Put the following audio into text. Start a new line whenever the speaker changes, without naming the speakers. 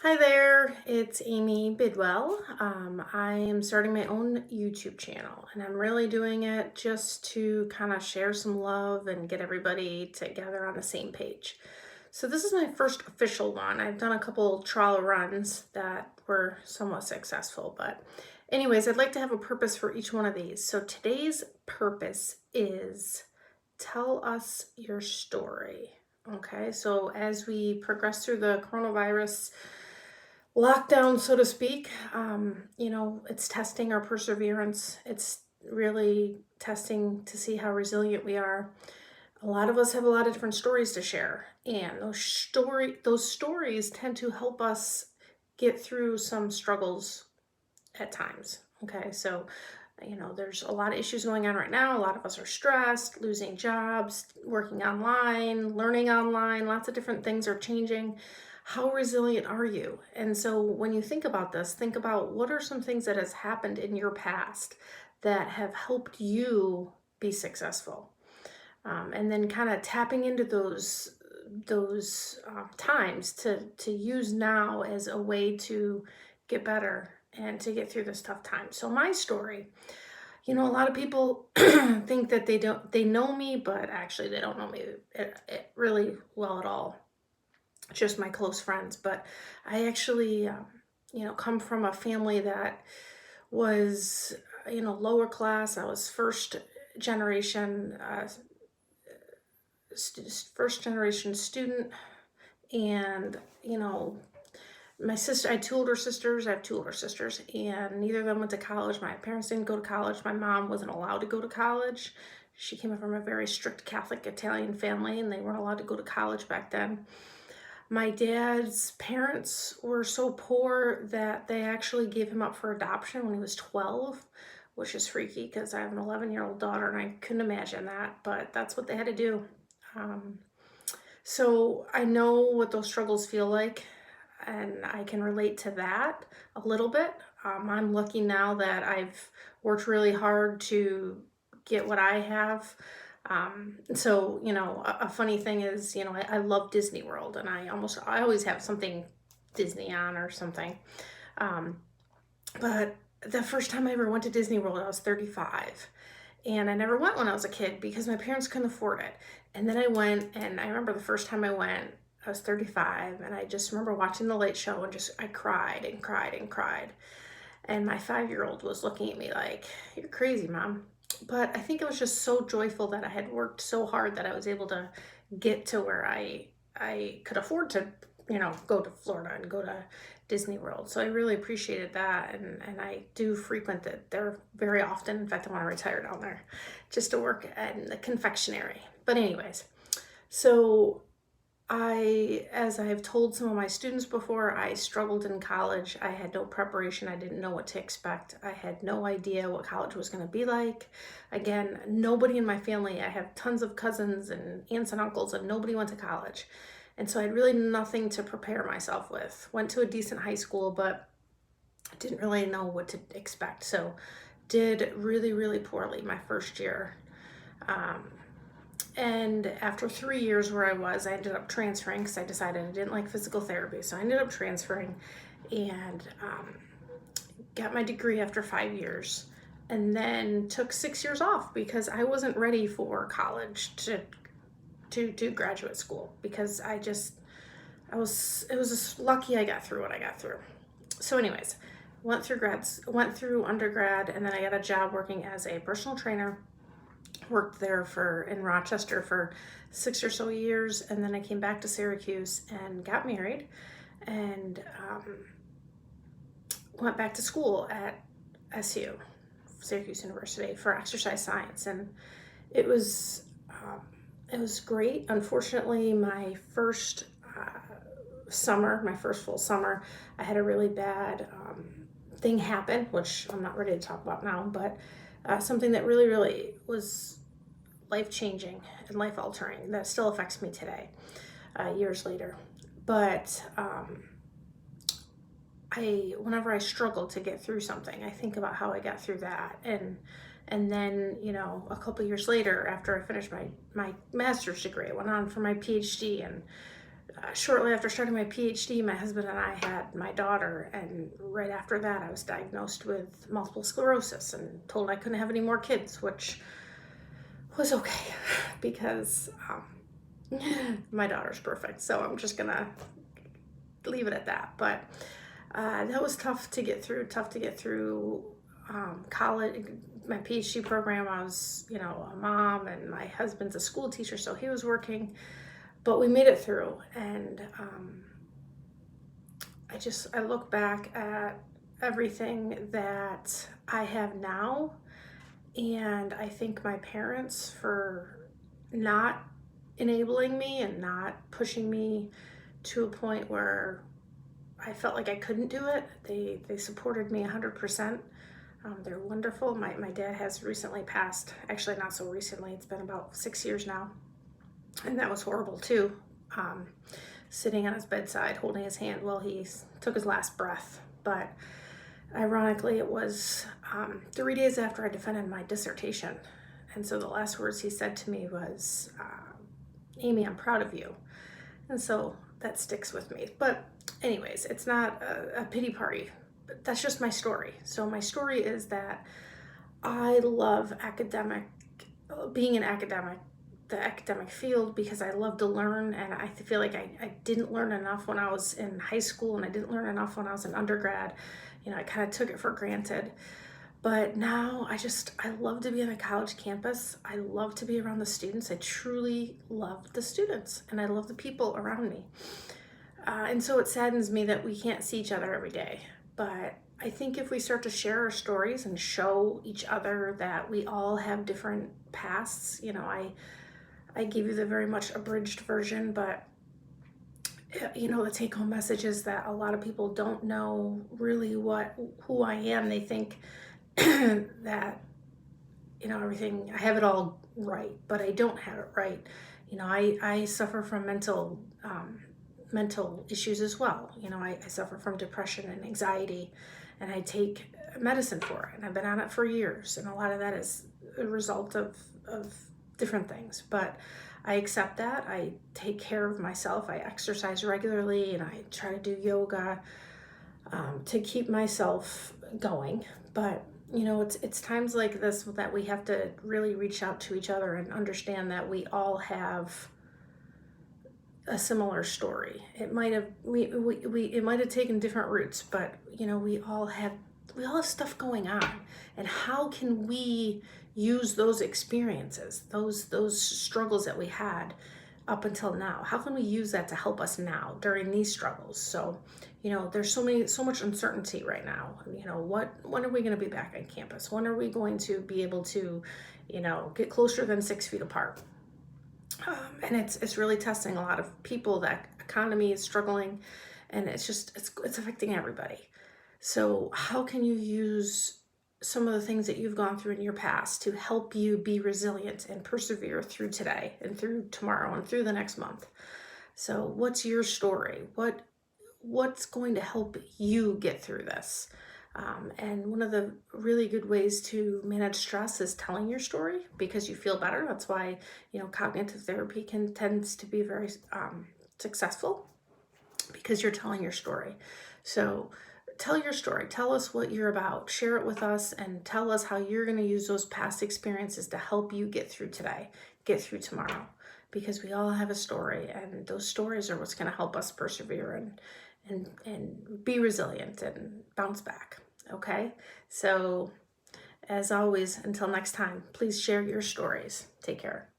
Hi there, it's Amy Bidwell. I am starting my own YouTube channel and I'm really doing it just to kind of share some love and get everybody together on the same page. So this is my first official one. I've done a couple trial runs that were somewhat successful, but anyways, I'd like to have a purpose for each one of these. So today's purpose is tell us your story. Okay, so as we progress through the coronavirus lockdown, so to speak, it's testing our perseverance. It's really testing to see how resilient we are. A lot of us have a lot of different stories to share, and those stories tend to help us get through some struggles at times. Okay, so there's a lot of issues going on right now. A lot of us are stressed, losing jobs, working online, learning online, lots of different things are changing. How resilient are you? And so when you think about this, think about what are some things that has happened in your past that have helped you be successful. And then kind of tapping into those times to use now as a way to get better and to get through this tough time. So my story, a lot of people think that they know me, but actually they don't know me it really well at all. Just my close friends. But I actually, come from a family that was, lower class. I was generation, first generation student, and my sister, I had two older sisters. I have two older sisters, and neither of them went to college. My parents didn't go to college. My mom wasn't allowed to go to college. She came from a very strict Catholic Italian family, and they weren't allowed to go to college back then. My dad's parents were so poor that they actually gave him up for adoption when he was 12, which is freaky because I have an 11-year-old daughter and I couldn't imagine that, but that's what they had to do. Um, so I know what those struggles feel like, and I can relate to that a little bit. I'm lucky now that I've worked really hard to get what I have. A funny thing is, I love Disney World, and I always have something Disney on or something. Um, but the first time I ever went to Disney World, I was 35. And I never went when I was a kid because my parents couldn't afford it. And then I went, and I remember the first time I went, I was 35, and I just remember watching the late show and I cried and cried and cried. And my 5-year-old was looking at me like, "You're crazy, Mom." But I think it was just so joyful that I had worked so hard that I was able to get to where I could afford to, go to Florida and go to Disney World. So I really appreciated that, and I do frequent it there very often. In fact, I want to retire down there just to work in the confectionery. But anyways, so as I've told some of my students before, I struggled in college. I had no preparation. I didn't know what to expect. I had no idea what college was going to be like. Again, nobody in my family, I have tons of cousins and aunts and uncles, and nobody went to college. And so I had really nothing to prepare myself with. Went to a decent high school, but didn't really know what to expect. So did really, really poorly my first year. And after 3 years where I ended up transferring because I decided I didn't like physical therapy. So I ended up transferring and got my degree after 5 years, and then took 6 years off because I wasn't ready for college to do graduate school because it was just lucky I got through what I got through. So anyways, went through undergrad, and then I got a job working as a personal trainer. Worked there in Rochester for 6 or so years, and then I came back to Syracuse and got married, and went back to school at Syracuse University, for exercise science, and it was great. Unfortunately, my first my first full summer, I had a really bad thing happen, which I'm not ready to talk about now, but something that really, really was life-changing and life-altering that still affects me today, years later. But whenever I struggle to get through something, I think about how I got through that, and then a couple years later, after I finished my master's degree, I went on for my PhD, and shortly after starting my PhD, my husband and I had my daughter, and right after that, I was diagnosed with multiple sclerosis and told I couldn't have any more kids, which was okay because my daughter's perfect. So I'm just gonna leave it at that. But that was tough to get through. Tough to get through college, my PhD program. I was, a mom, and my husband's a school teacher, so he was working. But we made it through, and I look back at everything that I have now, and I thank my parents for not enabling me and not pushing me to a point where I felt like I couldn't do it. They supported me 100%. They're wonderful. My dad has recently passed, actually not so recently, it's been about 6 years now. And that was horrible too. Sitting on his bedside, holding his hand while he took his last breath. But ironically, it was 3 days after I defended my dissertation. And so the last words he said to me was, Amy, I'm proud of you. And so that sticks with me. But anyways, it's not a pity party. But that's just my story. So my story is that I love being an academic, the academic field, because I love to learn, and I feel like I didn't learn enough when I was in high school, and I didn't learn enough when I was in undergrad. I kind of took it for granted. But now I love to be on a college campus. I love to be around the students. I truly love the students, and I love the people around me. And so it saddens me that we can't see each other every day. But I think if we start to share our stories and show each other that we all have different pasts, I gave you the very much abridged version, but the take-home message is that a lot of people don't know really who I am. They think that everything, I have it all right, but I don't have it right. I suffer from mental issues as well. I suffer from depression and anxiety, and I take medicine for it, and I've been on it for years, and a lot of that is a result of different things. But I accept that. I take care of myself. I exercise regularly, and I try to do yoga to keep myself going. But it's times like this that we have to really reach out to each other and understand that we all have a similar story. It might have it might have taken different routes, but we all have stuff going on. And how can we use those experiences, those struggles that we had up until now? How can we use that to help us now during these struggles? So, there's so much uncertainty right now. When are we going to be back on campus? When are we going to be able to, get closer than 6 feet apart? And it's really testing a lot of people. That economy is struggling, and it's affecting everybody. So how can you use some of the things that you've gone through in your past to help you be resilient and persevere through today and through tomorrow and through the next month? So what's your story? What's going to help you get through this? And one of the really good ways to manage stress is telling your story, because you feel better. That's why, cognitive therapy tends to be very successful, because you're telling your story. So tell your story. Tell us what you're about. Share it with us, and tell us how you're going to use those past experiences to help you get through today, get through tomorrow, because we all have a story, and those stories are what's going to help us persevere and be resilient and bounce back. Okay? So as always, until next time, please share your stories. Take care.